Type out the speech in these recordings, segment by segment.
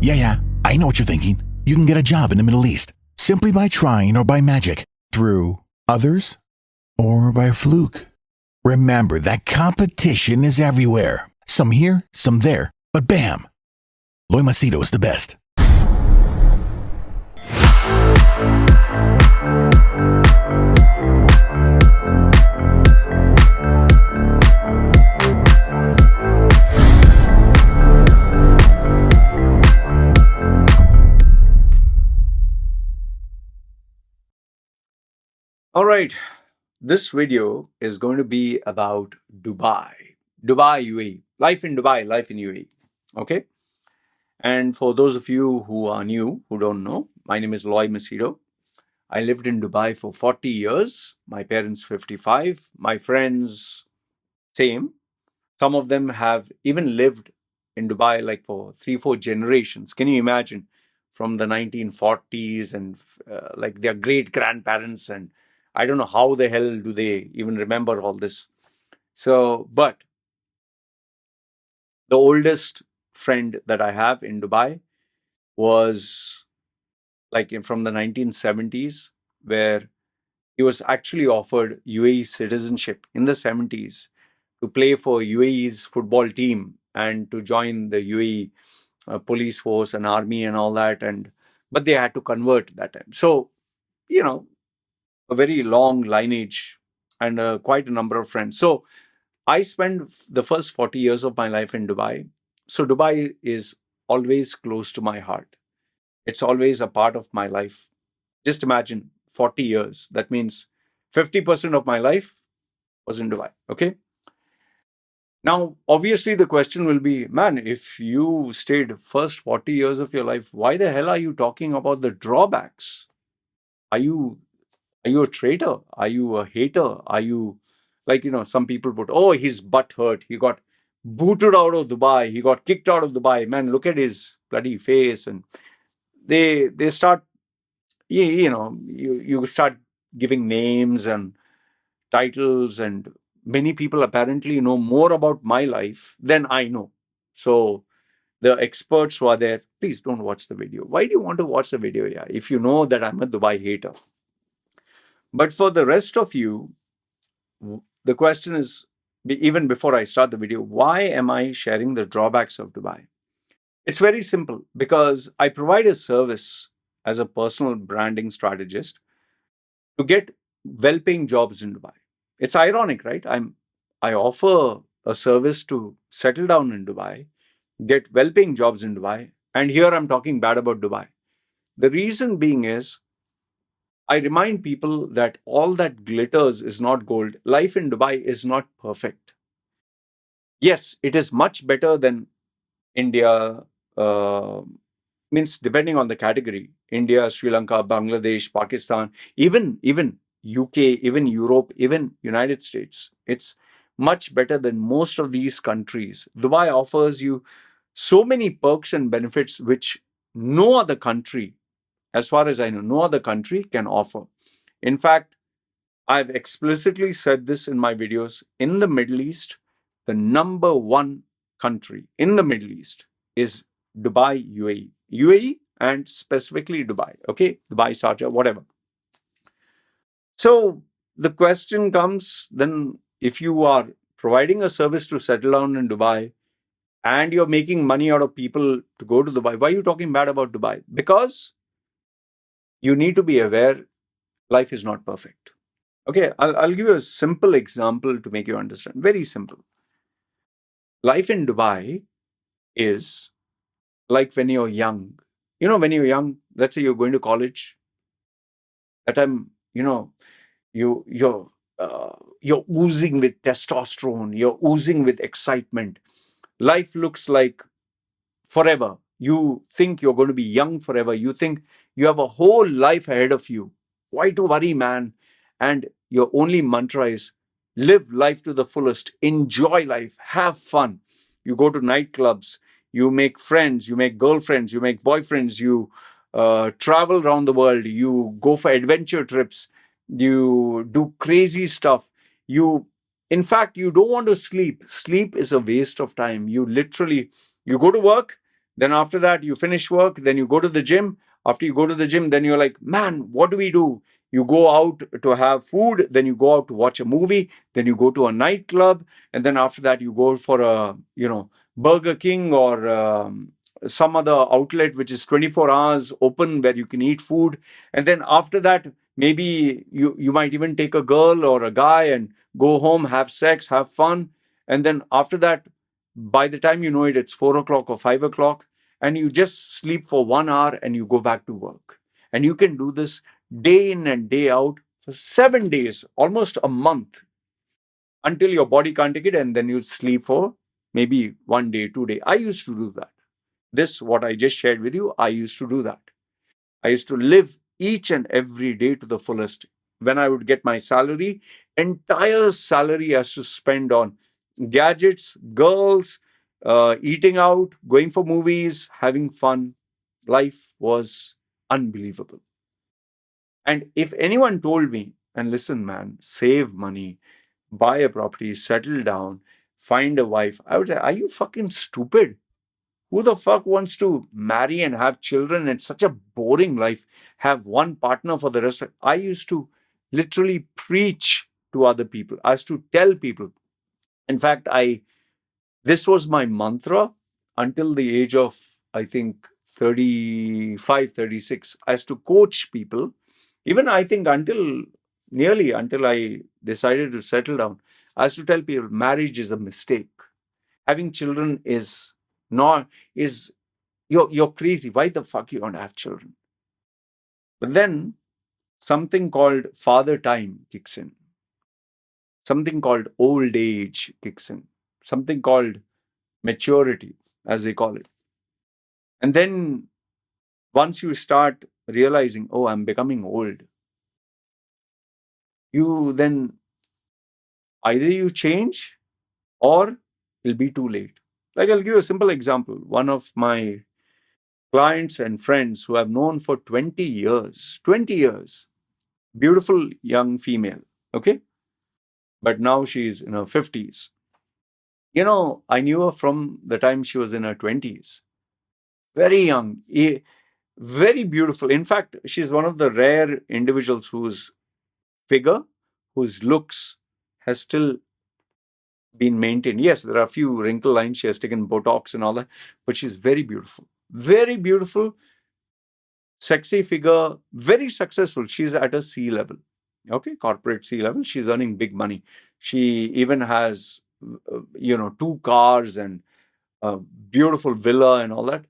Yeah, I know what you're thinking. You can get a job in the Middle East simply by trying or by magic, through others or by a fluke. Remember that competition is everywhere. Some here, some there, but bam! Loy Machedo is the best. All right, this video is going to be about Dubai, UAE, life in Dubai, life in UAE. Okay, and for those of you who are new, who don't know, my name is Loy Machedo. I lived in Dubai for 40 years. My parents 55. My friends same. Some of them have even lived in Dubai like for 3-4 generations. Can you imagine? From the 1940s and like their great grandparents, and I don't know how the hell do they even remember all this. So, but the oldest friend that I have in Dubai was from the 1970s, where he was actually offered UAE citizenship in the 70s to play for UAE's football team and to join the UAE police force and army and all that. But they had to convert that time. So, a very long lineage and quite a number of friends. So I spent the first 40 years of my life in Dubai. So Dubai is always close to my heart. It's always a part of my life. Just imagine 40 years. That means 50% of my life was in Dubai. Okay. Now, obviously, the question will be, man, if you stayed first 40 years of your life, why the hell are you talking about the drawbacks? Are you a traitor? Are you a hater? Are you some people put, oh, his butt hurt. He got booted out of Dubai. He got kicked out of Dubai. Man, look at his bloody face. And they start, you start giving names and titles, and many people apparently know more about my life than I know. So the experts who are there, please don't watch the video. Why do you want to watch the video? Yeah, if you know that I'm a Dubai hater. But for the rest of you, the question is, even before I start the video, why am I sharing the drawbacks of Dubai? It's very simple, because I provide a service as a personal branding strategist to get well-paying jobs in Dubai. It's ironic, right? I offer a service to settle down in Dubai, get well-paying jobs in Dubai, and here I'm talking bad about Dubai. The reason being is, I remind people that all that glitters is not gold. Life in Dubai is not perfect. Yes, it is much better than India, means depending on the category, India, Sri Lanka, Bangladesh, Pakistan, even UK, even Europe, even United States. It's much better than most of these countries. Dubai offers you so many perks and benefits which no other country, as far as I know, no other country can offer. In fact, I've explicitly said this in my videos. In the Middle East, the number one country in the Middle East is Dubai, UAE. UAE and specifically Dubai. Okay, Dubai, Sharjah, whatever. So the question comes then, if you are providing a service to settle down in Dubai and you're making money out of people to go to Dubai, why are you talking bad about Dubai? Because you need to be aware life is not perfect. Okay, I'll give you a simple example to make you understand. Very simple. Life in Dubai is like when you're young. When you're young, let's say you're going to college. That time, you're oozing with testosterone. You're oozing with excitement. Life looks like forever. You think you're going to be young forever. You think you have a whole life ahead of you. Why to worry, man? And your only mantra is live life to the fullest. Enjoy life. Have fun. You go to nightclubs. You make friends. You make girlfriends. You make boyfriends. You travel around the world. You go for adventure trips. You do crazy stuff. In fact, you don't want to sleep. Sleep is a waste of time. You go to work, Then after that, you finish work, then you go to the gym. After you go to the gym, then you're like, man, what do we do? You go out to have food, then you go out to watch a movie, then you go to a nightclub, and then after that, you go for a, Burger King or some other outlet which is 24 hours open where you can eat food. And then after that, maybe you might even take a girl or a guy and go home, have sex, have fun. And then after that, by the time you know it, it's 4 o'clock or 5 o'clock, and you just sleep for 1 hour and you go back to work. And you can do this day in and day out for 7 days, almost a month, until your body can't take it, and then you sleep for maybe 1 day, 2 day. I used to do that. This, what I just shared with you, I used to do that. I used to live each and every day to the fullest. When I would get my salary, entire salary has to spend on gadgets, girls, eating out, going for movies, having fun. Life was unbelievable. And if anyone told me, and listen, man, save money, buy a property, settle down, find a wife, I would say, are you fucking stupid? Who the fuck wants to marry and have children? It's such a boring life. Have one partner for the rest. I used to literally preach to other people. I used to tell people. In fact, this was my mantra until the age of, I think, 35, 36. I used to coach people. Even I think until I decided to settle down, I used to tell people marriage is a mistake. Having children is not, is, you're crazy. Why the fuck you want to have children? But then something called father time kicks in. Something called old age kicks in. Something called maturity, as they call it. And then once you start realizing, oh, I'm becoming old, you then either you change or it'll be too late. Like, I'll give you a simple example. One of my clients and friends who I've known for 20 years, beautiful young female, okay? But now she's in her 50s. I knew her from the time she was in her 20s. Very young, very beautiful. In fact, she's one of the rare individuals whose figure, whose looks has still been maintained. Yes, there are a few wrinkle lines. She has taken Botox and all that, but she's very beautiful. Very beautiful, sexy figure, very successful. She's at a C level, okay, corporate C level. She's earning big money. She even has, 2 cars and a beautiful villa and all that.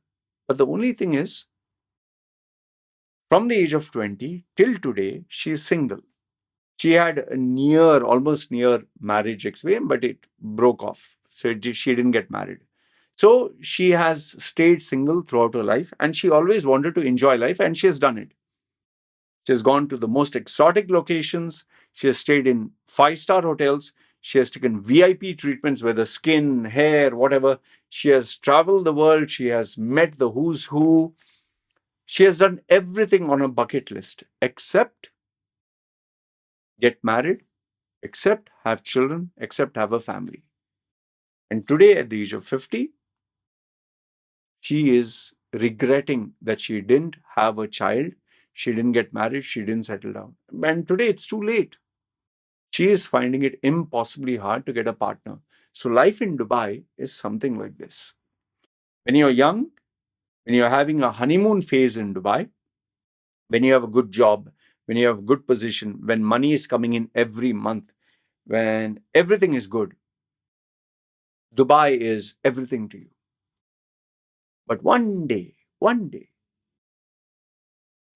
But the only thing is, from the age of 20 till today, she is single. She had a almost near marriage experience, but it broke off. So she didn't get married. So she has stayed single throughout her life, and she always wanted to enjoy life, and she has done it. She has gone to the most exotic locations. She has stayed in 5-star hotels. She has taken VIP treatments, whether skin, hair, whatever. She has traveled the world. She has met the who's who. She has done everything on a bucket list except get married, except have children, except have a family. And today, at the age of 50, she is regretting that she didn't have a child, she didn't get married, she didn't settle down. And today, it's too late. She is finding it impossibly hard to get a partner. So life in Dubai is something like this. When you're young, when you're having a honeymoon phase in Dubai, when you have a good job, when you have a good position, when money is coming in every month, when everything is good, Dubai is everything to you. But one day,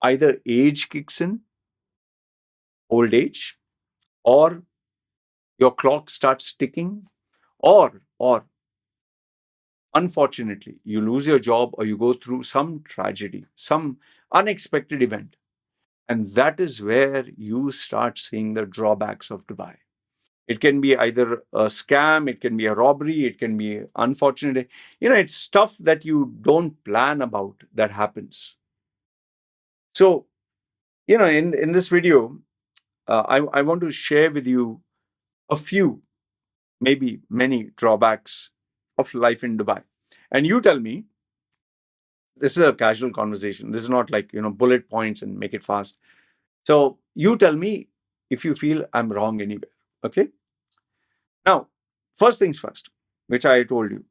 either age kicks in, old age, or your clock starts ticking, or unfortunately, you lose your job or you go through some tragedy, some unexpected event. And that is where you start seeing the drawbacks of Dubai. It can be either a scam, it can be a robbery, it can be unfortunate. It's stuff that you don't plan about that happens. So, in this video, I want to share with you a few, maybe many drawbacks of life in Dubai. And you tell me, This is a casual conversation. This is not like, bullet points and make it fast. So you tell me if you feel I'm wrong anywhere. Okay. Now, first things first, which I told you,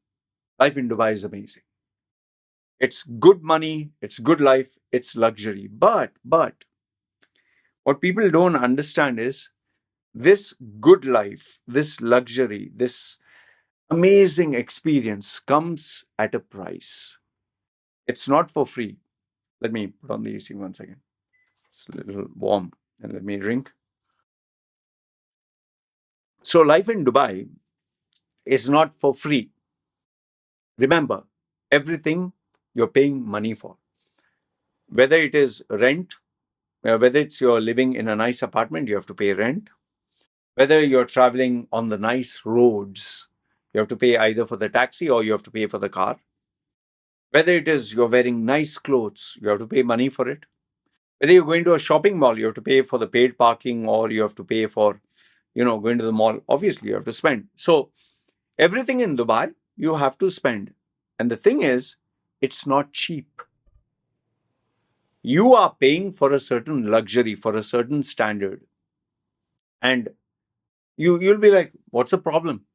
life in Dubai is amazing. It's good money, it's good life, it's luxury. But what people don't understand is this good life, this luxury, this amazing experience comes at a price. It's not for free. Let me put on the AC one second. It's a little warm. And let me drink. So, life in Dubai is not for free. Remember, everything you're paying money for, whether it is rent, whether it's you're living in a nice apartment, you have to pay rent. Whether you're traveling on the nice roads, you have to pay either for the taxi or you have to pay for the car. Whether it is you're wearing nice clothes, you have to pay money for it. Whether you're going to a shopping mall, you have to pay for the paid parking or you have to pay for, going to the mall. Obviously, you have to spend. So everything in Dubai, you have to spend. And the thing is, it's not cheap. You are paying for a certain luxury, for a certain standard. And you'll be like, what's the problem?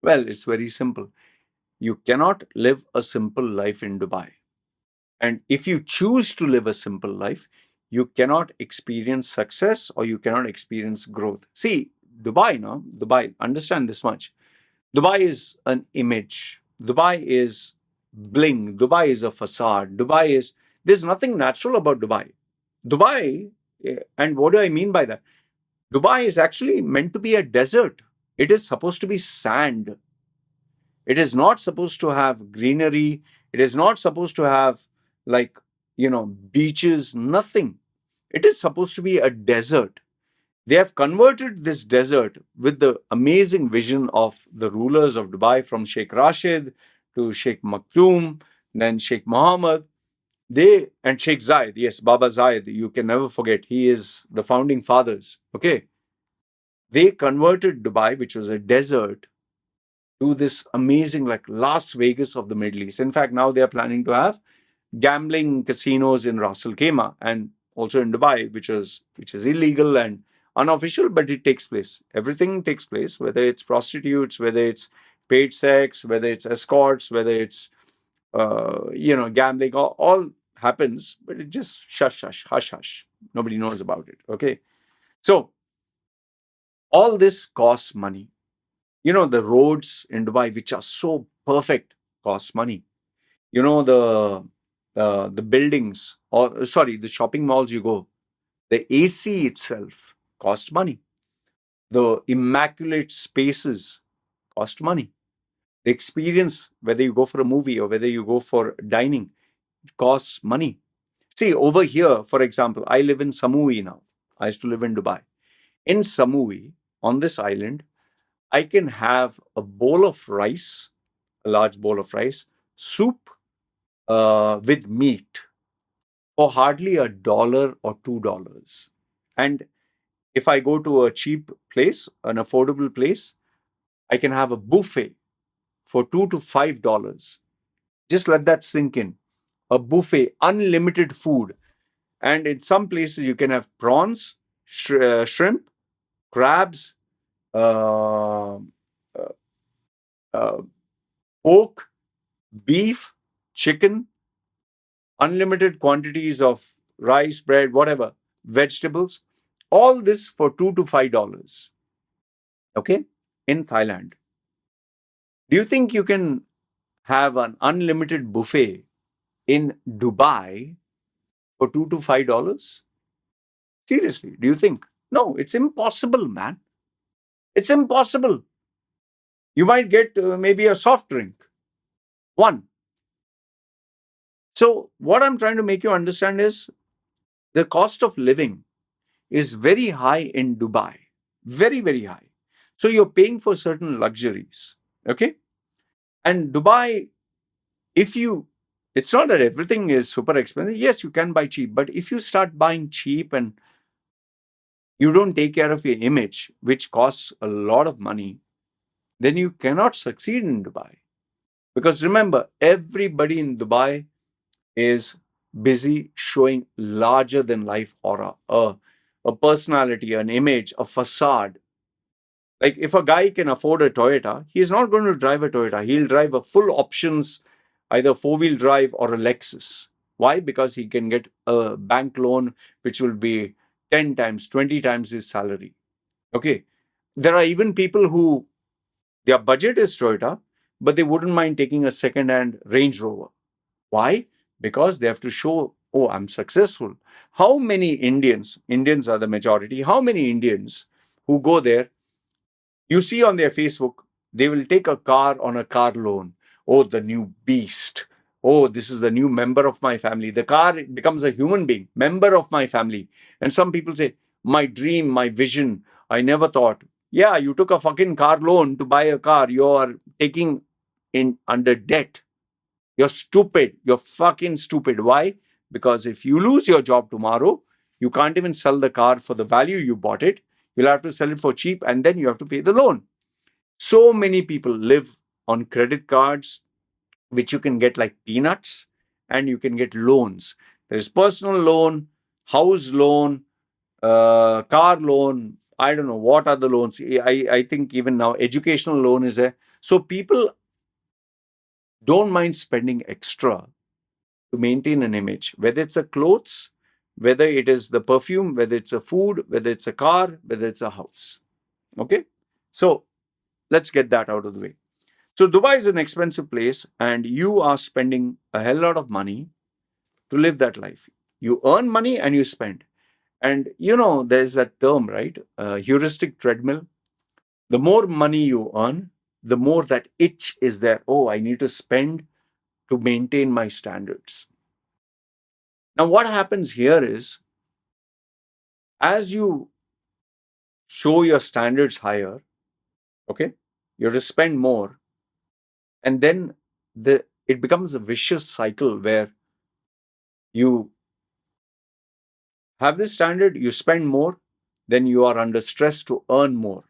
Well, it's very simple. You cannot live a simple life in Dubai. And if you choose to live a simple life, you cannot experience success or you cannot experience growth. See, Dubai, understand this much. Dubai is an image. Dubai is bling. Dubai is a facade. There's nothing natural about Dubai. Dubai, and what do I mean by that? Dubai is actually meant to be a desert. It is supposed to be sand. It is not supposed to have greenery. It is not supposed to have like, beaches, nothing. It is supposed to be a desert. They have converted this desert with the amazing vision of the rulers of Dubai from Sheikh Rashid to Sheikh Maktoum, then Sheikh Mohammed. And Sheikh Zayed, yes, Baba Zayed, you can never forget. He is the founding fathers. Okay. They converted Dubai, which was a desert, to this amazing, like Las Vegas of the Middle East. In fact, now they are planning to have gambling casinos in Ras Al Khaimah and also in Dubai, which is illegal and unofficial, but it takes place. Everything takes place, whether it's prostitutes, whether it's paid sex, whether it's escorts, whether it's gambling, all happens, but it just hush hush. Nobody knows about it. Okay, so all this costs money. The roads in Dubai, which are so perfect, cost money. The buildings, or sorry, the shopping malls you go, the AC itself cost money. The immaculate spaces cost money. The experience, whether you go for a movie or whether you go for dining, it costs money. See, over here, for example, I live in Samui now. I used to live in Dubai. In Samui, on this island, I can have a bowl of rice, a large bowl of rice, soup with meat for hardly $1 or $2. And if I go to a cheap place, an affordable place, I can have a buffet for $2 to $5. Just let that sink in. A buffet, unlimited food. And in some places, you can have prawns, shrimp, crabs, uh, pork, beef, chicken, unlimited quantities of rice, bread, whatever, vegetables, all this for $2 to $5. Okay, in Thailand. Do you think you can have an unlimited buffet in Dubai for $2 to $5? Seriously, do you think? No, it's impossible, man. It's impossible. You might get maybe a soft drink, one. So, what I'm trying to make you understand is the cost of living is very high in Dubai. Very, very high. So, you're paying for certain luxuries. Okay. And Dubai, it's not that everything is super expensive. Yes, you can buy cheap. But if you start buying cheap and you don't take care of your image, which costs a lot of money, then you cannot succeed in Dubai. Because remember, everybody in Dubai is busy showing larger than life aura, a personality, an image, a facade. Like if a guy can afford a Toyota, he's not going to drive a Toyota. He'll drive a full options, either four-wheel drive or a Lexus. Why? Because he can get a bank loan which will be 10 times, 20 times his salary. Okay. There are even people who their budget is Toyota, but they wouldn't mind taking a second-hand Range Rover. Why? Because they have to show, oh, I'm successful. How many Indians are the majority, how many Indians who go there, you see on their Facebook, they will take a car on a car loan. Oh, the new beast. Oh, this is the new member of my family. The car becomes a human being, member of my family. And some people say, my dream, my vision, I never thought. Yeah, you took a fucking car loan to buy a car. You are taking in under debt. You're stupid. You're fucking stupid. Why? Because if you lose your job tomorrow, you can't even sell the car for the value you bought it. You'll have to sell it for cheap and then you have to pay the loan. So many people live on credit cards, which you can get like peanuts, and you can get loans. There is personal loan, house loan, car loan. I don't know what are the loans. I think even now educational loan is there. So people don't mind spending extra to maintain an image, whether it's a clothes, whether it is the perfume, whether it's a food, whether it's a car, whether it's a house. Okay. So let's get that out of the way. So Dubai is an expensive place and you are spending a hell lot of money to live that life. You earn money and you spend. And there's that term, right? Heuristic treadmill. The more money you earn, the more that itch is there. Oh, I need to spend to maintain my standards. Now, what happens here is as you show your standards higher, okay, you have to spend more. And then it becomes a vicious cycle where you have this standard, you spend more, then you are under stress to earn more.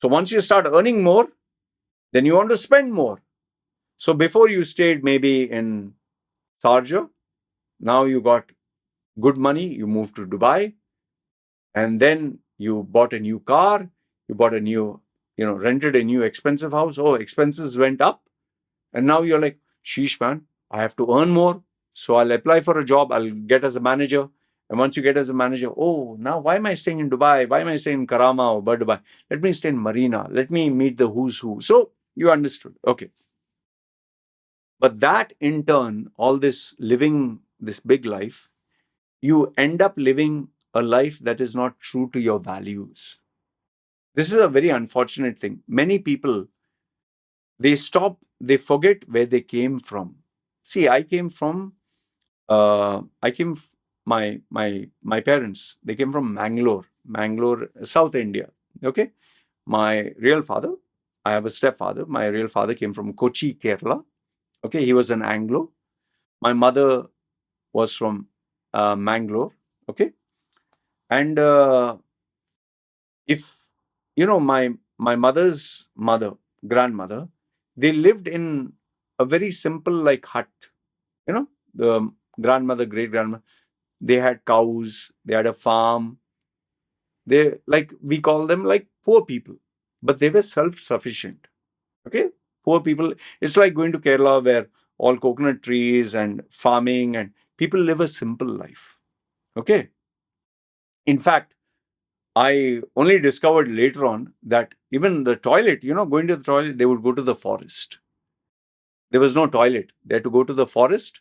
So once you start earning more, then you want to spend more. So before you stayed maybe in Sharjah, now you got good money, you moved to Dubai, and then you bought a new car, you bought a new, rented a new expensive house. Oh, expenses went up. And now you're like, sheesh, man, I have to earn more. So I'll apply for a job, I'll get as a manager. And once you get as a manager, oh, now why am I staying in Dubai? Why am I staying in Karama or Dubai? Let me stay in Marina. Let me meet the who's who. So you understood. Okay. But that in turn, all this living this big life, you end up living a life that is not true to your values. This is a very unfortunate thing. Many people, they forget where they came from. See, my parents, they came from Mangalore, South India. Okay. My real father, I have a stepfather. My real father came from Kochi, Kerala. Okay. He was an Anglo. My mother was from Mangalore. Okay. And if, my mother's mother, grandmother, they lived in a very simple like hut. The grandmother, great grandmother, they had cows, they had a farm. We call them like poor people, but they were self-sufficient. Okay. Poor people. It's like going to Kerala where all coconut trees and farming and people live a simple life. Okay. In fact, I only discovered later on that even the toilet, going to the toilet, they would go to the forest. There was no toilet. They had to go to the forest,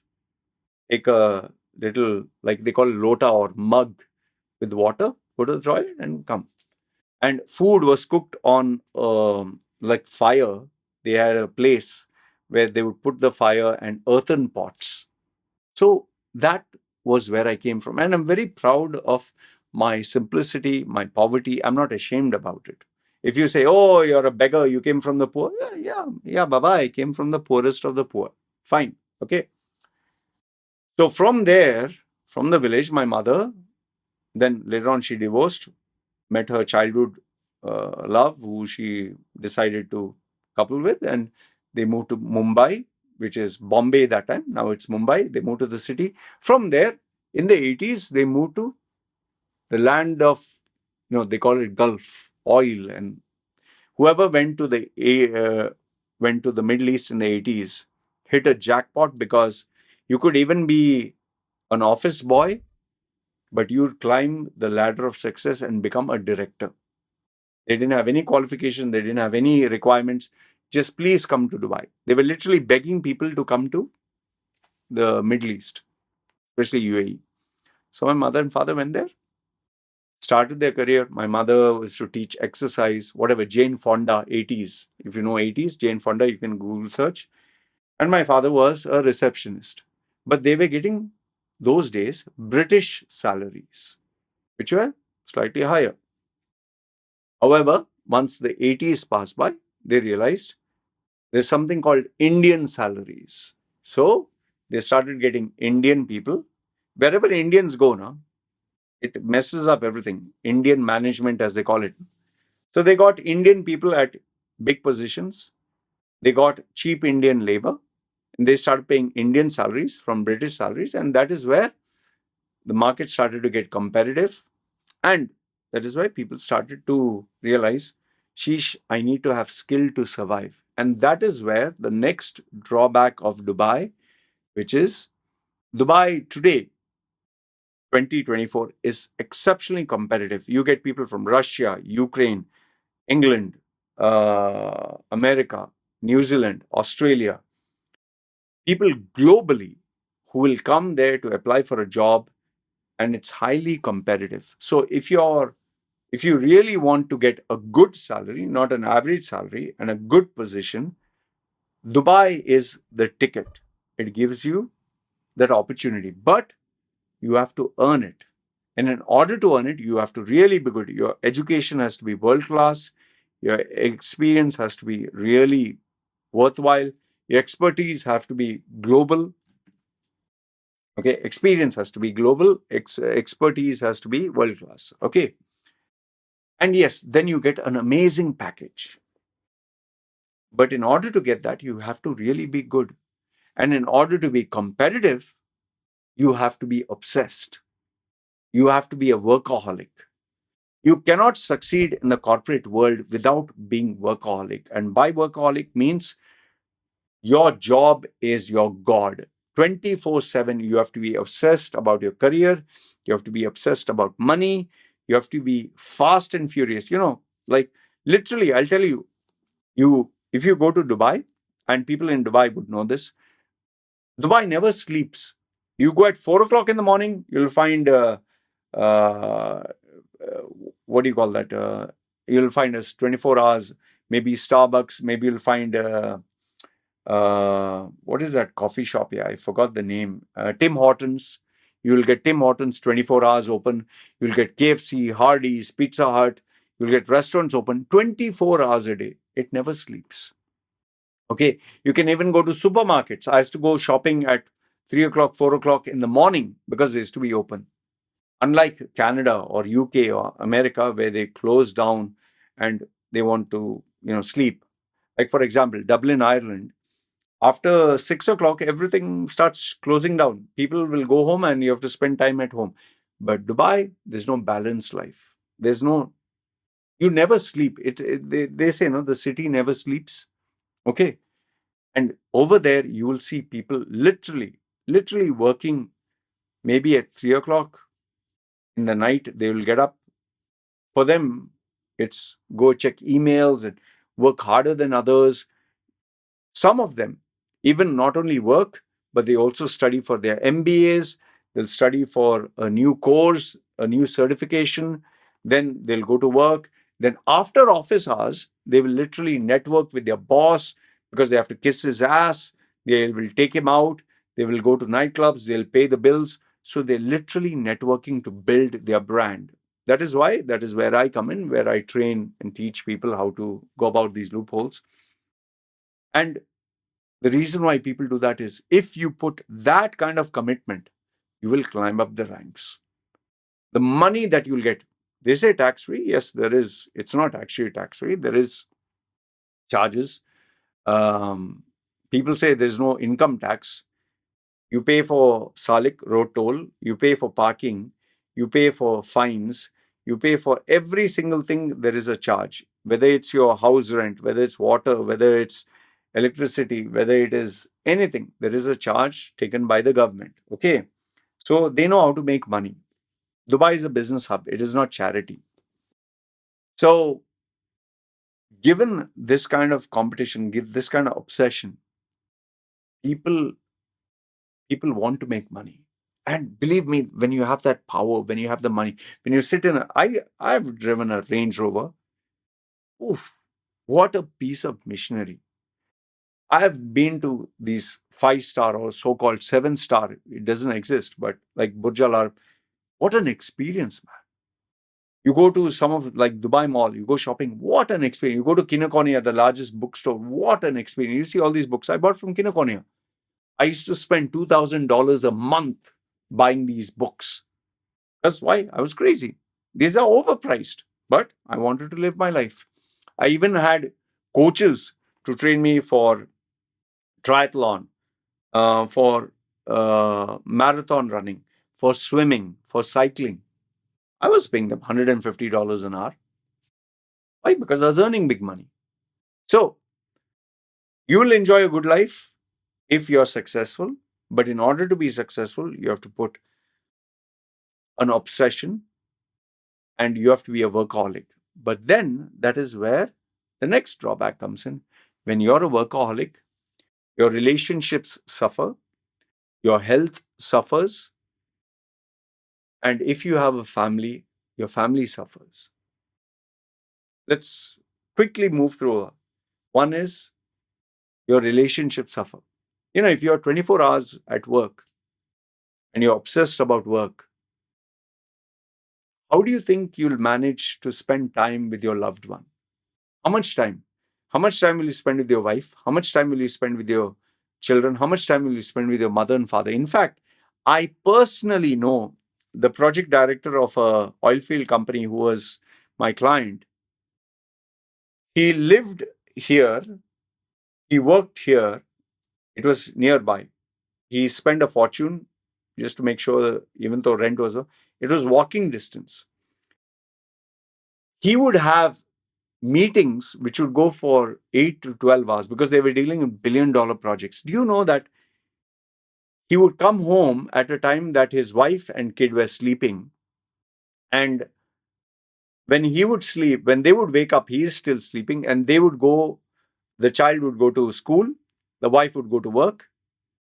take a little, like they call it lota or mug with water, go to the toilet and come. And food was cooked on like fire. They had a place where they would put the fire and earthen pots. So that was where I came from. And I'm very proud of my simplicity, my poverty. I'm not ashamed about it. If you say, oh, you're a beggar, you came from the poor. Yeah, Baba, I came from the poorest of the poor. Fine. Okay. So from there, from the village, my mother, then later on she divorced, met her childhood love, who she decided to couple with, and they moved to Mumbai. which is Bombay that time. Now it's Mumbai. They moved to the city. From there, in the 80s, they moved to the land of, they call it Gulf oil. And whoever went to the Middle East in the 80s hit a jackpot, because you could even be an office boy, but you'd climb the ladder of success and become a director. They didn't have any qualification. They didn't have any requirements. Just please come to Dubai. They were literally begging people to come to the Middle East, especially UAE. So my mother and father went there, started their career. My mother was to teach exercise, whatever, Jane Fonda, 80s. If you know 80s, Jane Fonda, you can Google search. And my father was a receptionist. But they were getting, those days, British salaries, which were slightly higher. However, once the 80s passed by, they realized there's something called Indian salaries. So they started getting Indian people. Wherever Indians go now, it messes up everything. Indian management, as they call it. So they got Indian people at big positions. They got cheap Indian labor. And they started paying Indian salaries from British salaries. And that is where the market started to get competitive. And that is why people started to realize, sheesh, I need to have skill to survive. And that is where the next drawback of Dubai, which is Dubai today, 2024, is exceptionally competitive. You get people from Russia, Ukraine, England, America, New Zealand, Australia, people globally who will come there to apply for a job, and it's highly competitive. So if you really want to get a good salary, not an average salary, and a good position, Dubai is the ticket. It gives you that opportunity, but you have to earn it. And in order to earn it, you have to really be good. Your education has to be world class. Your experience has to be really worthwhile. Your expertise have to be global. Okay, experience has to be global. Expertise has to be world class. Okay. And yes, then you get an amazing package. But in order to get that, you have to really be good. And in order to be competitive, you have to be obsessed. You have to be a workaholic. You cannot succeed in the corporate world without being workaholic. And by workaholic means your job is your God. 24/7, you have to be obsessed about your career. You have to be obsessed about money. You have to be fast and furious. Like literally, I'll tell you, if you go to Dubai, and people in Dubai would know this, Dubai never sleeps. You go at 4 o'clock in the morning, you'll find, what do you call that? You'll find us 24 hours, maybe Starbucks, maybe you'll find, what is that coffee shop? Yeah, I forgot the name. Tim Hortons. You'll get Tim Hortons 24 hours open. You'll get KFC, Hardee's, Pizza Hut. You'll get restaurants open 24 hours a day. It never sleeps. Okay, you can even go to supermarkets. I used to go shopping at 3 o'clock, 4 o'clock in the morning because they used to be open. Unlike Canada or UK or America, where they close down and they want to, sleep. Like, for example, Dublin, Ireland, after 6 o'clock, everything starts closing down. People will go home and you have to spend time at home. But Dubai, there's no balanced life. You never sleep. They say, the city never sleeps. Okay. And over there, you will see people literally working maybe at 3 o'clock in the night. They will get up. For them, it's go check emails and work harder than others. Some of them even not only work, but they also study for their MBAs. They'll study for a new course, a new certification. Then they'll go to work. Then after office hours, they will literally network with their boss because they have to kiss his ass. They will take him out. They will go to nightclubs. They'll pay the bills. So they're literally networking to build their brand. That is where I come in, where I train and teach people how to go about these loopholes. And the reason why people do that is if you put that kind of commitment, you will climb up the ranks. The money that you'll get, they say tax-free. Yes, there is. It's not actually tax-free. There is charges people say there's no income tax. You pay for Salik road toll, you pay for parking, you pay for fines, you pay for every single thing. There is a charge, whether it's your house rent, whether it's water, whether it's electricity, whether it is anything. There is a charge taken by the government. Okay. So they know how to make money. Dubai is a business hub. It is not charity. So given this kind of competition, give this kind of obsession, people want to make money. And believe me, when you have that power, when you have the money, when you sit in I've driven a Range Rover. Oof, what a piece of machinery. I've been to these 5-star or so-called 7-star. It doesn't exist, but like Burj Al Arab. What an experience, man. You go to some of like Dubai Mall, you go shopping, what an experience. You go to Kinokuniya, the largest bookstore, what an experience. You see all these books I bought from Kinokuniya. I used to spend $2,000 a month buying these books. That's why I was crazy. These are overpriced, but I wanted to live my life. I even had coaches to train me for triathlon, for marathon running, for swimming, for cycling. I was paying them $150 an hour. Why? Because I was earning big money. So you will enjoy a good life if you're successful. But in order to be successful, you have to put an obsession and you have to be a workaholic. But then that is where the next drawback comes in. When you're a workaholic, your relationships suffer, your health suffers, and if you have a family, your family suffers. Let's quickly move through. One is your relationships suffer. If you're 24 hours at work and you're obsessed about work, how do you think you'll manage to spend time with your loved one? How much time? How much time will you spend with your wife? How much time will you spend with your children? How much time will you spend with your mother and father? In fact, I personally know the project director of a oil field company who was my client. He lived here. He worked here. It was nearby. He spent a fortune just to make sure that even though rent was, it was walking distance. He would have meetings which would go for 8 to 12 hours because they were dealing in billion-dollar projects. Do you know that he would come home at a time that his wife and kid were sleeping, and when he would sleep, when they would wake up, he is still sleeping, and the child would go to school, the wife would go to work,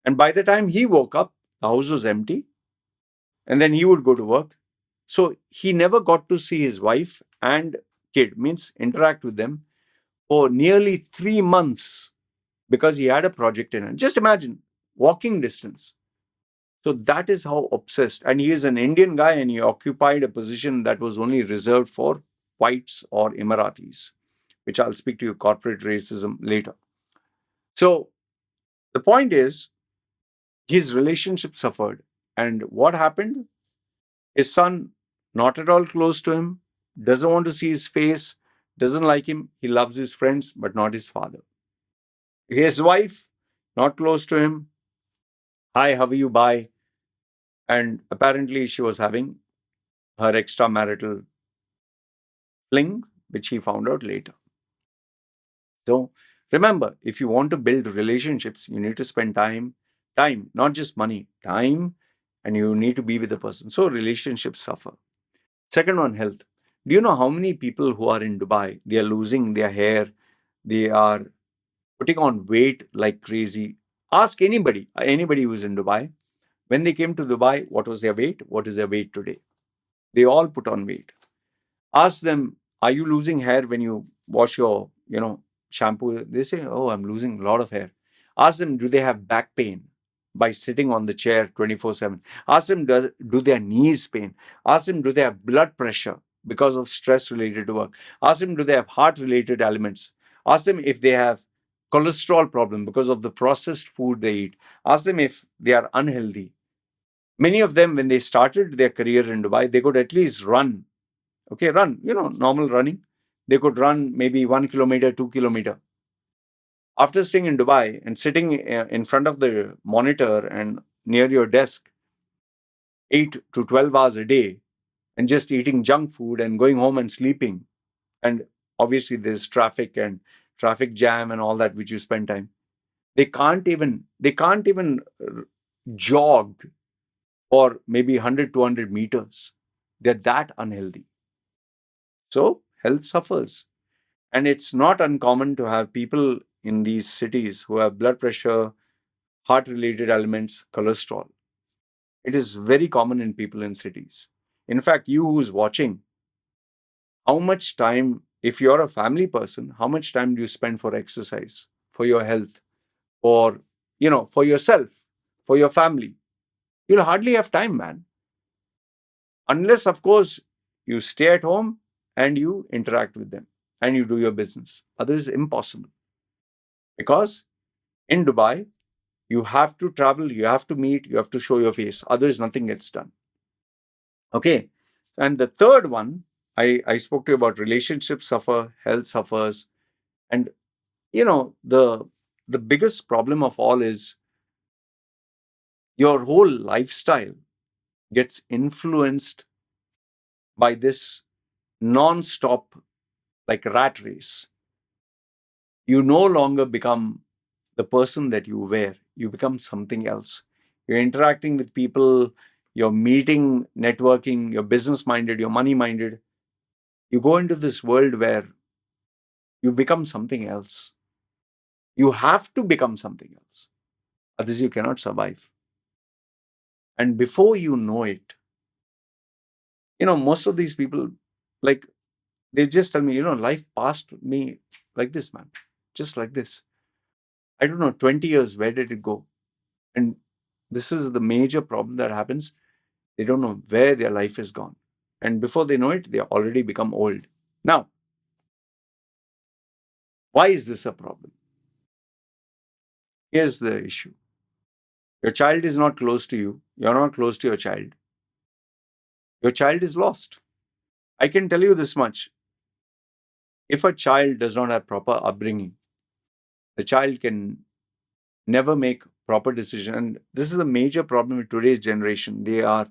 and by the time he woke up, the house was empty, and then he would go to work. So he never got to see his wife and kid, means interact with them, for nearly 3 months because he had a project in hand. Just imagine, walking distance. So that is how obsessed. And he is an Indian guy and he occupied a position that was only reserved for whites or Emiratis, which I'll speak to you corporate racism later. So the point is, his relationship suffered. And what happened? His son, not at all close to him, doesn't want to see his face, doesn't like him. He loves his friends, but not his father. His wife, not close to him. Hi, how are you? Bye. And apparently she was having her extramarital fling, which he found out later. So remember, if you want to build relationships, you need to spend time, not just money, time, and you need to be with the person. So relationships suffer. Second one, health. Do you know how many people who are in Dubai, they are losing their hair, they are putting on weight like crazy? Ask anybody who is in Dubai, when they came to Dubai, what was their weight? What is their weight today? They all put on weight. Ask them, are you losing hair when you wash your, shampoo? They say, oh, I'm losing a lot of hair. Ask them, do they have back pain by sitting on the chair 24/7? Ask them, do their knees pain? Ask them, do they have blood pressure because of stress related to work? Ask them, do they have heart related ailments? Ask them if they have cholesterol problem because of the processed food they eat. Ask them if they are unhealthy. Many of them, when they started their career in Dubai, they could at least run. Okay, run, normal running. They could run maybe 1 kilometer, 2 kilometer. After staying in Dubai and sitting in front of the monitor and near your desk 8 to 12 hours a day and just eating junk food and going home and sleeping, and obviously there's traffic and traffic jam and all that which you spend time, they can't even jog for maybe 100 200 meters. They're that unhealthy. So health suffers. And it's not uncommon to have people in these cities who have blood pressure, heart related ailments, cholesterol. It is very common in people in cities. In fact, you who's watching, how much time, if you're a family person, how much time do you spend for exercise, for your health, for, for yourself, for your family? You'll hardly have time, man. Unless, of course, you stay at home and you interact with them and you do your business. Otherwise, impossible. Because in Dubai, you have to travel, you have to meet, you have to show your face. Otherwise, nothing gets done. Okay. And the third one, I spoke to you about relationships suffer, health suffers. And, the biggest problem of all is your whole lifestyle gets influenced by this non-stop, like rat race. You no longer become the person that you were. You become something else. You're interacting with people, you're meeting, networking, you're business minded, you're money minded. You go into this world where you become something else. You have to become something else. Otherwise, you cannot survive. And before you know it, most of these people, like, they just tell me, life passed me like this, man, just like this. I don't know, 20 years, where did it go? And this is the major problem that happens. They don't know where their life is gone. And before they know it, they already become old. Now, why is this a problem? Here's the issue. Your child is not close to you. You're not close to your child. Your child is lost. I can tell you this much. If a child does not have proper upbringing, the child can never make proper decision. And this is a major problem with today's generation. They are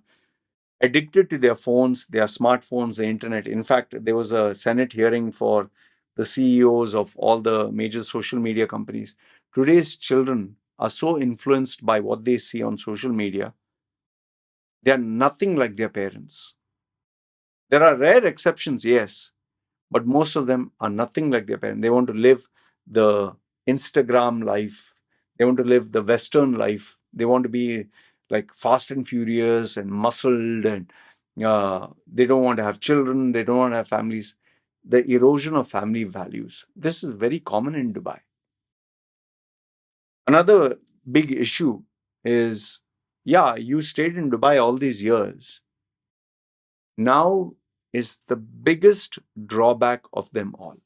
addicted to their phones, their smartphones, the internet. In fact, there was a Senate hearing for the CEOs of all the major social media companies. Today's children are so influenced by what they see on social media. They are nothing like their parents. There are rare exceptions, yes, but most of them are nothing like their parents. They want to live the Instagram life. They want to live the Western life. They want to be like fast and furious and muscled, and they don't want to have children. They don't want to have families. The erosion of family values. This is very common in Dubai. Another big issue is, yeah, you stayed in Dubai all these years. Now is the biggest drawback of them all.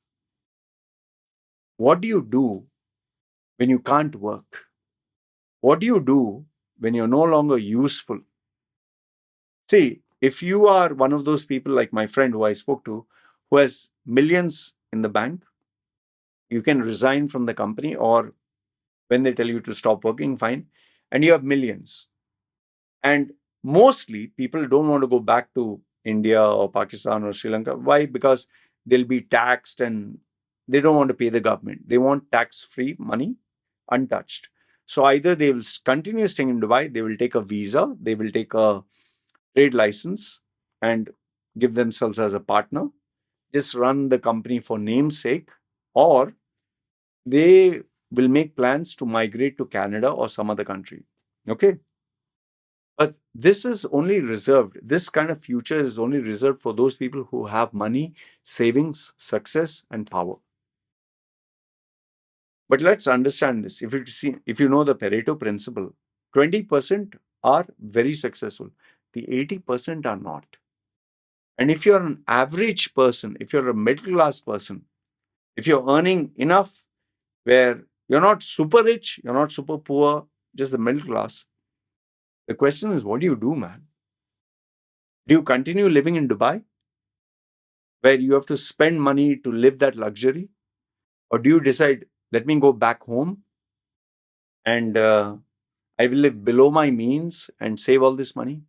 What do you do when you can't work? What do you do when you're no longer useful? See, if you are one of those people like my friend who I spoke to, who has millions in the bank, you can resign from the company, or when they tell you to stop working, fine, and you have millions. And mostly people don't want to go back to India or Pakistan or Sri Lanka. Why? Because they'll be taxed and they don't want to pay the government. They want tax-free money, untouched. So either they will continue staying in Dubai, they will take a visa, they will take a trade license and give themselves as a partner, just run the company for namesake, or they will make plans to migrate to Canada or some other country. Okay. But this is only reserved, this kind of future is only reserved for those people who have money, savings, success, and power. But let's understand this. If you know the Pareto principle, 20% are very successful. The 80% are not. And if you're an average person, if you're a middle class person, if you're earning enough where you're not super rich, you're not super poor, just the middle class, the question is, what do you do, man? Do you continue living in Dubai, where you have to spend money to live that luxury? Or do you decide, let me go back home and I will live below my means and save all this money.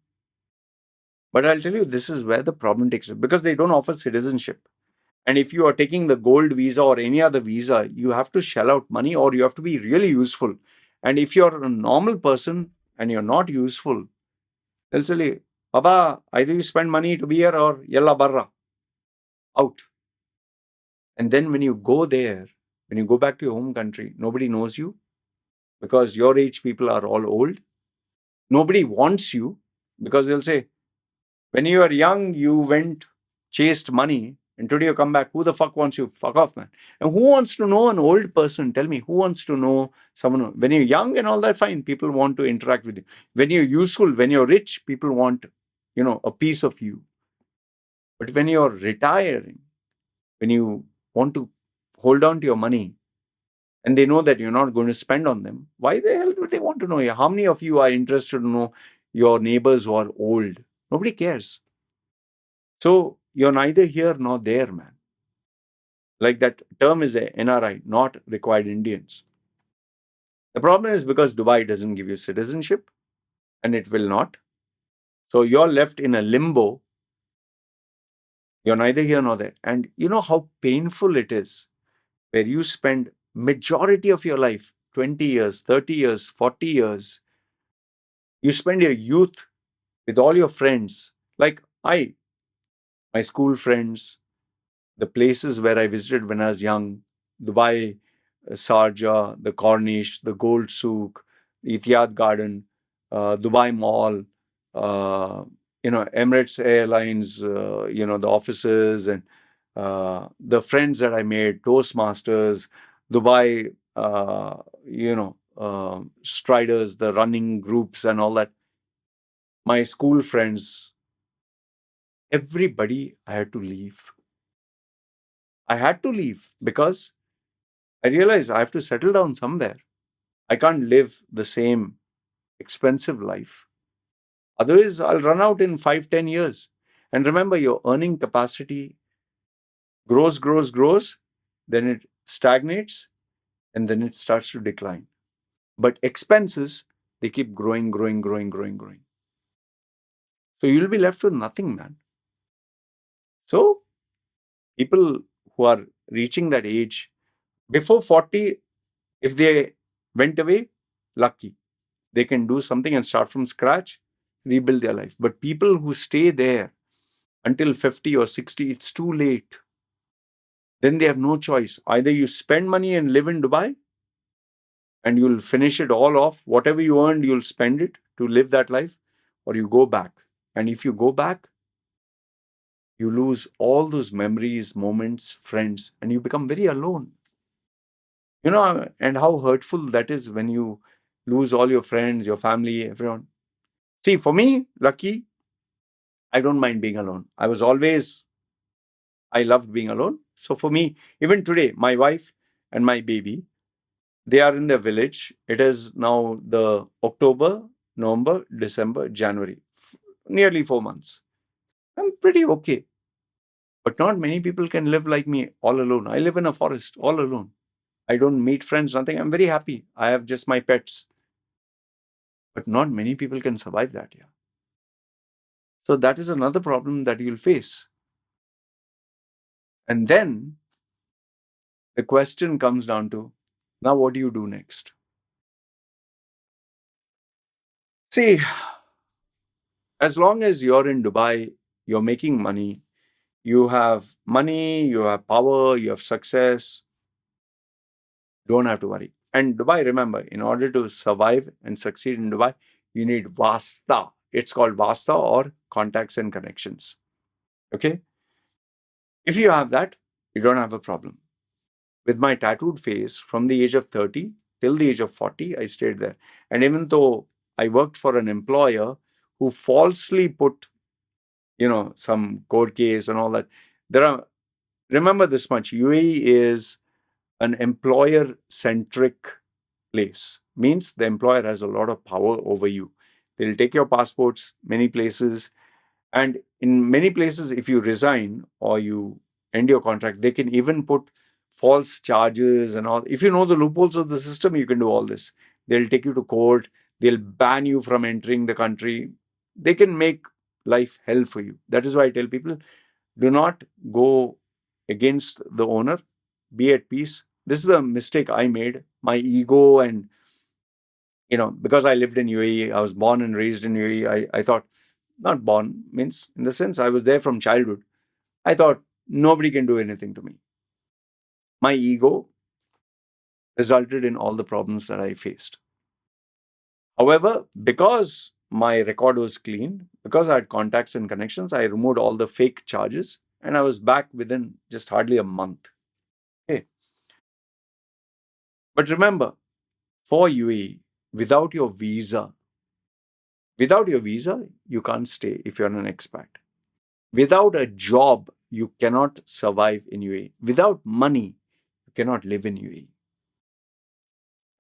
But I'll tell you, this is where the problem takes it, because they don't offer citizenship. And if you are taking the gold visa or any other visa, you have to shell out money or you have to be really useful. And if you're a normal person and you're not useful, they'll say, Baba, either you spend money to be here or yalla barra, out. And then when you go there, when you go back to your home country, nobody knows you because your age people are all old. Nobody wants you because they'll say, when you were young, you went, chased money, and today you come back. Who the fuck wants you? Fuck off, man. And who wants to know an old person? Tell me, who wants to know someone? When you're young and all that, fine. People want to interact with you. When you're useful, when you're rich, people want, a piece of you. But when you're retiring, when you want to hold on to your money, and they know that you're not going to spend on them, why the hell do they want to know you? How many of you are interested to know your neighbors who are old? Nobody cares. So you're neither here nor there, man. Like that term is a NRI, not required Indians. The problem is because Dubai doesn't give you citizenship, and it will not. So you're left in a limbo. You're neither here nor there. And you know how painful it is where you spend majority of your life, 20 years, 30 years, 40 years, you spend your youth with all your friends. Like my school friends, the places where I visited when I was young, Dubai, Sharjah, the Corniche, the Gold Souk, the Etihad Garden, Dubai Mall, Emirates Airlines, the offices and the friends that I made, Toastmasters, Dubai, striders, the running groups and all that. My school friends, everybody I had to leave. I had to leave because I realized I have to settle down somewhere. I can't live the same expensive life. Otherwise, I'll run out in 5-10 years. And remember, your earning capacity grows, then it stagnates, and then it starts to decline. But expenses, they keep growing. So you'll be left with nothing, man. So people who are reaching that age, before 40, if they went away, lucky. They can do something and start from scratch, rebuild their life. But people who stay there until 50 or 60, it's too late. Then they have no choice. Either you spend money and live in Dubai and you'll finish it all off. Whatever you earned, you'll spend it to live that life, or you go back. And if you go back, you lose all those memories, moments, friends, and you become very alone. And how hurtful that is when you lose all your friends, your family, everyone. See, for me, lucky, I don't mind being alone. I loved being alone. So for me, even today, my wife and my baby, they are in their village. It is now the October, November, December, January, nearly 4 months. I'm pretty okay. But not many people can live like me all alone. I live in a forest all alone. I don't meet friends, nothing. I'm very happy. I have just my pets. But not many people can survive that, yeah. So that is another problem that you'll face. And then the question comes down to, now what do you do next? See, as long as you're in Dubai, you're making money, you have power, you have success, don't have to worry. And Dubai, remember, in order to survive and succeed in Dubai, you need Vasta. It's called Vasta or contacts and connections. Okay? If you have that, you don't have a problem. With my tattooed face, from the age of 30 till the age of 40, I stayed there. And even though I worked for an employer who falsely put, some court case and all that, remember this much, UAE is an employer-centric place. Means the employer has a lot of power over you. They'll take your passports, many places. And in many places, if you resign or you end your contract, they can even put false charges and all. If you know the loopholes of the system, you can do all this. They'll take you to court. They'll ban you from entering the country. They can make life hell for you. That is why I tell people, do not go against the owner. Be at peace. This is a mistake I made. My ego and, because I lived in UAE, I was born and raised in UAE. I thought, not born, means in the sense I was there from childhood. I thought nobody can do anything to me. My ego resulted in all the problems that I faced. However, because my record was clean, because I had contacts and connections, I removed all the fake charges and I was back within just hardly a month. Okay. But remember, for UAE, without your visa, you can't stay if you're an expat. Without a job, you cannot survive in UAE. Without money, you cannot live in UAE.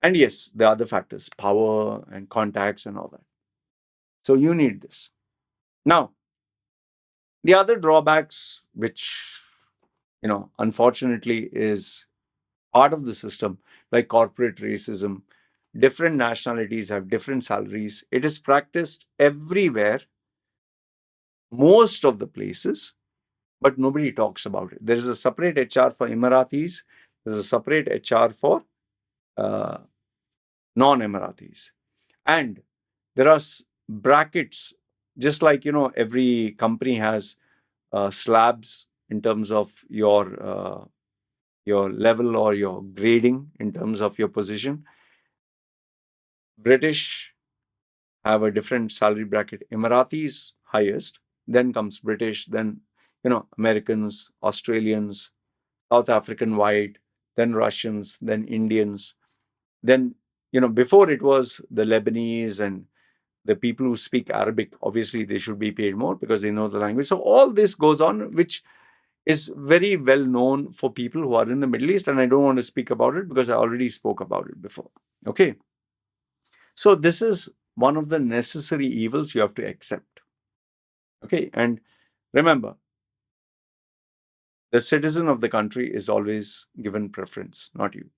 And yes, the other factors, power and contacts and all that. So you need this. Now, the other drawbacks, which, unfortunately is part of the system, like corporate racism, different nationalities have different salaries. It is practiced everywhere, most of the places, but nobody talks about it. There is a separate HR for Emiratis. There's a separate HR for non-Emiratis. And there are brackets, just like, every company has slabs in terms of your level or your grading in terms of your position. British have a different salary bracket. Emiratis highest, then comes British, then Americans, Australians, South African white, then Russians, then Indians, then before it was the Lebanese and the people who speak Arabic. Obviously they should be paid more because they know the language. So all this goes on, which is very well known for people who are in the Middle East, and I don't want to speak about it because I already spoke about it before. Okay. So this is one of the necessary evils you have to accept. Okay. And remember, the citizen of the country is always given preference, not you.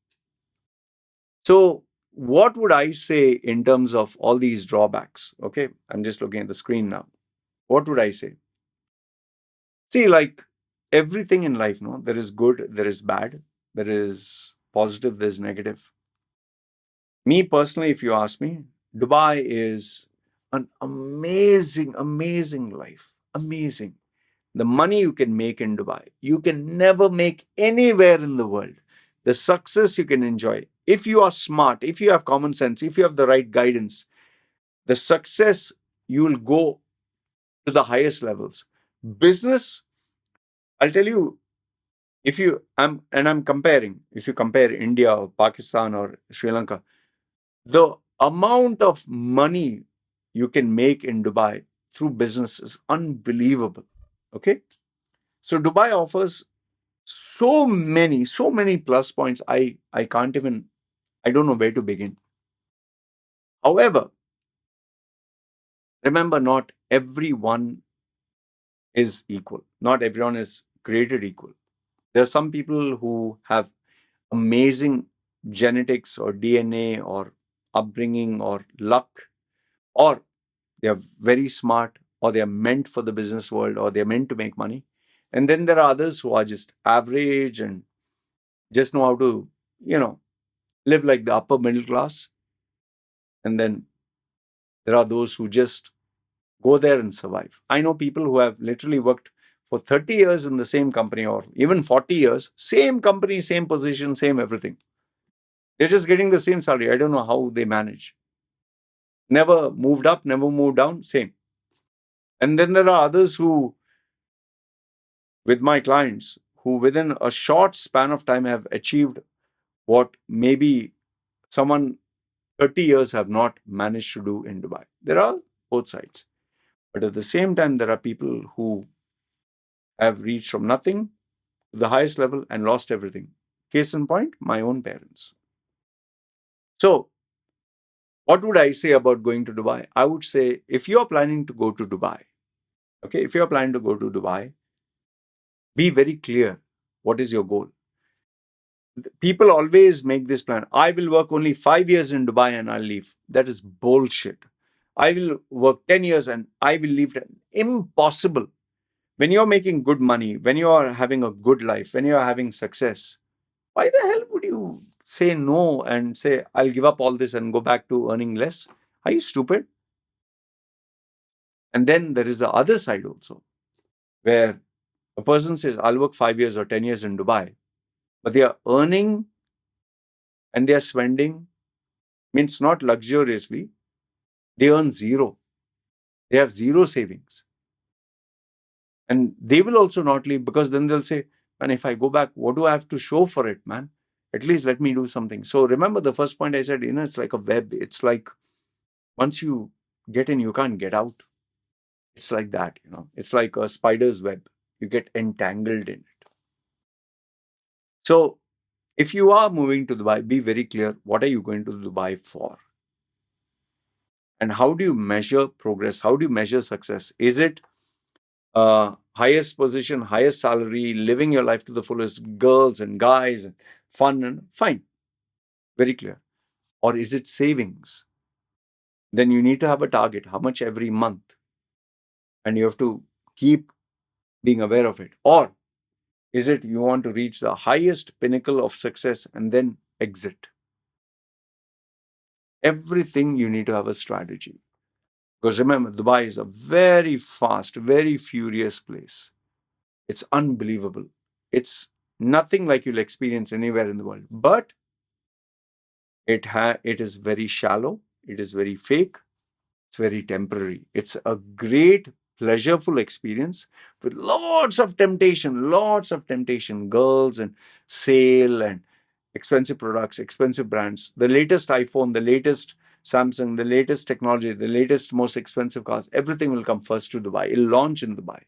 So what would I say in terms of all these drawbacks? Okay. I'm just looking at the screen now. What would I say? See, like everything in life, no, there is good, there is bad, there is positive, there's negative. Me personally, if you ask me, Dubai is an amazing, amazing life. Amazing. The money you can make in Dubai, you can never make anywhere in the world. The success you can enjoy. If you are smart, if you have common sense, if you have the right guidance, the success, you will go to the highest levels. Business, I'll tell you, if you I'm comparing, if you compare India or Pakistan or Sri Lanka, the amount of money you can make in Dubai through business is unbelievable. Okay. So Dubai offers so many plus points. I don't know where to begin. However, remember, not everyone is equal. Not everyone is created equal. There are some people who have amazing genetics or DNA or upbringing or luck, or they are very smart, or they are meant for the business world, or they are meant to make money. And then there are others who are just average and just know how to, live like the upper middle class. And then there are those who just go there and survive. I know people who have literally worked for 30 years in the same company, or even 40 years, same company, same position, same everything. They're just getting the same salary. I don't know how they manage. Never moved up, never moved down, same. And then there are others who, with my clients, who within a short span of time have achieved what maybe someone 30 years have not managed to do in Dubai. There are both sides. But at the same time, there are people who have reached from nothing to the highest level and lost everything. Case in point, my own parents. So, what would I say about going to Dubai? I would say, if you're planning to go to Dubai, okay, if you're planning to go to Dubai, be very clear what is your goal. People always make this plan. I will work only 5 years in Dubai and I'll leave. That is bullshit. I will work 10 years and I will leave. Impossible. When you're making good money, when you are having a good life, when you are having success, why the hell would you say no and say, I'll give up all this and go back to earning less? Are you stupid? And then there is the other side also, where a person says, I'll work 5 years or 10 years in Dubai, but they are earning and they are spending, means not luxuriously, they earn zero. They have zero savings. And they will also not leave, because then they'll say, man, if I go back, what do I have to show for it, man? At least let me do something. So remember the first point I said, it's like a web. It's like once you get in, you can't get out. It's like that, It's like a spider's web. You get entangled in it. So if you are moving to Dubai, be very clear, what are you going to Dubai for? And how do you measure progress? How do you measure success? Is it highest position, highest salary, living your life to the fullest, girls and guys, and fun, and fine, very clear? Or is it savings? Then you need to have a target, how much every month, and you have to keep being aware of it. Or is it you want to reach the highest pinnacle of success and then exit? Everything you need to have a strategy. Because remember, Dubai is a very fast, very furious place. It's unbelievable. It's nothing like you'll experience anywhere in the world. But it is very shallow. It is very fake. It's very temporary. It's a great, pleasureful experience with lots of temptation, girls and sale and expensive products, expensive brands, the latest iPhone, the latest Samsung, the latest technology, the latest, most expensive cars. Everything will come first to Dubai. It'll launch in Dubai.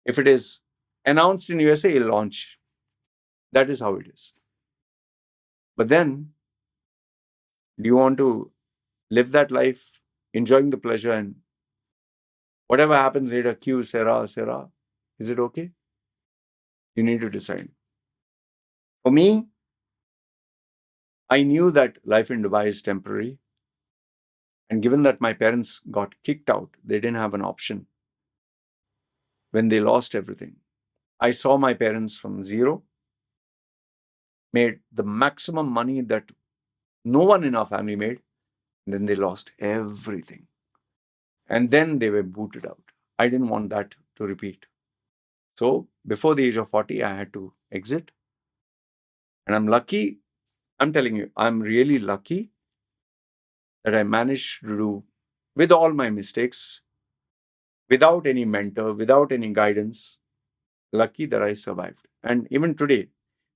If it is announced in USA, it'll launch. That is how it is. But then, do you want to live that life, enjoying the pleasure, and whatever happens later, Q, Sarah, is it okay? You need to decide. For me, I knew that life in Dubai is temporary. And given that my parents got kicked out, they didn't have an option when they lost everything. I saw my parents from zero, made the maximum money that no one in our family made, and then they lost everything. And then they were booted out. I didn't want that to repeat. So before the age of 40, I had to exit. And I'm lucky, I'm telling you, I'm really lucky that I managed to do, with all my mistakes, without any mentor, without any guidance, lucky that I survived. And even today,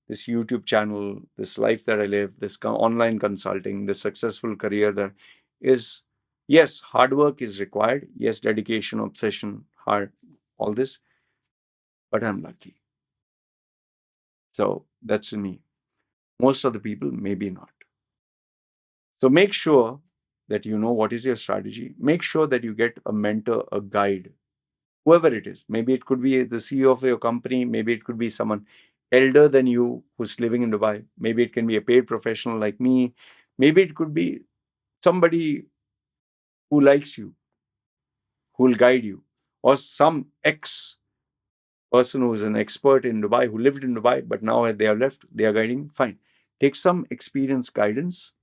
this YouTube channel, this life that I live, this online consulting, this successful career that is, yes, hard work is required. Yes, dedication, obsession, hard, all this. But I'm lucky. So that's me. Most of the people, maybe not. So make sure that you know what is your strategy. Make sure that you get a mentor, a guide, whoever it is. Maybe it could be the CEO of your company. Maybe it could be someone elder than you who's living in Dubai. Maybe it can be a paid professional like me. Maybe it could be somebody who likes you, who will guide you, or some ex person who is an expert in Dubai, who lived in Dubai, but now they are left, they are guiding. Fine. Take some experience guidance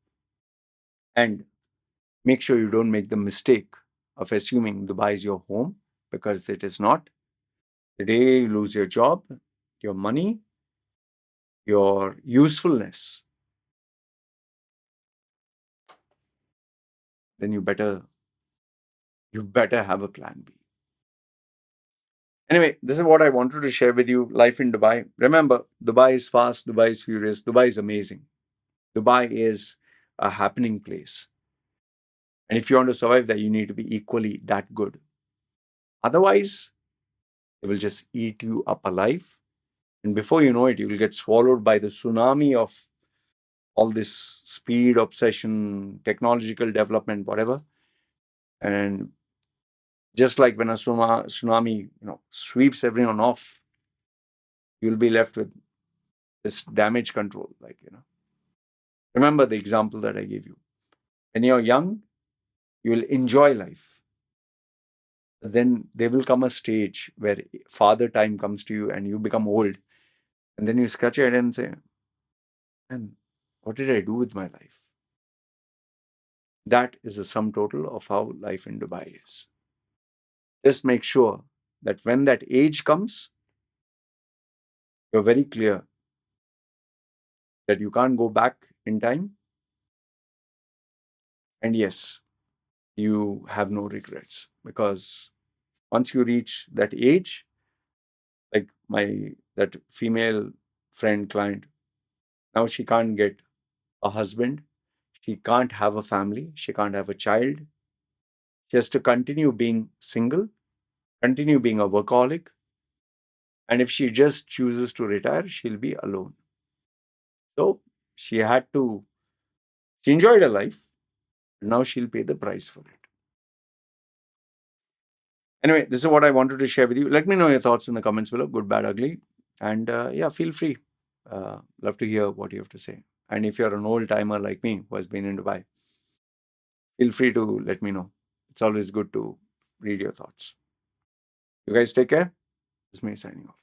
and make sure you don't make the mistake of assuming Dubai is your home, because it is not. The day you lose your job, your money, your usefulness, then you better have a plan B. Anyway, this is what I wanted to share with you. Life in Dubai. Remember, Dubai is fast, Dubai is furious, Dubai is amazing. Dubai is a happening place. And if you want to survive that, you need to be equally that good. Otherwise, it will just eat you up alive. And before you know it, you will get swallowed by the tsunami of all this speed, obsession, technological development, whatever. And just like when a tsunami, sweeps everyone off, you'll be left with this damage control. Remember the example that I gave you. When you're young, you will enjoy life. Then there will come a stage where father time comes to you and you become old. And then you scratch your head and say, man, what did I do with my life? That is the sum total of how life in Dubai is. Just make sure that when that age comes, you're very clear that you can't go back in time. And yes, you have no regrets, because once you reach that age, like that female friend client, now she can't get a husband, she can't have a family, she can't have a child. She has to continue being single, continue being a workaholic, and if she just chooses to retire, she'll be alone. So she enjoyed her life, and now she'll pay the price for it. Anyway, this is what I wanted to share with you. Let me know your thoughts in the comments below, good, bad, ugly. And feel free. Love to hear what you have to say. And if you're an old timer like me who has been in Dubai, feel free to let me know. It's always good to read your thoughts. You guys take care. This is me signing off.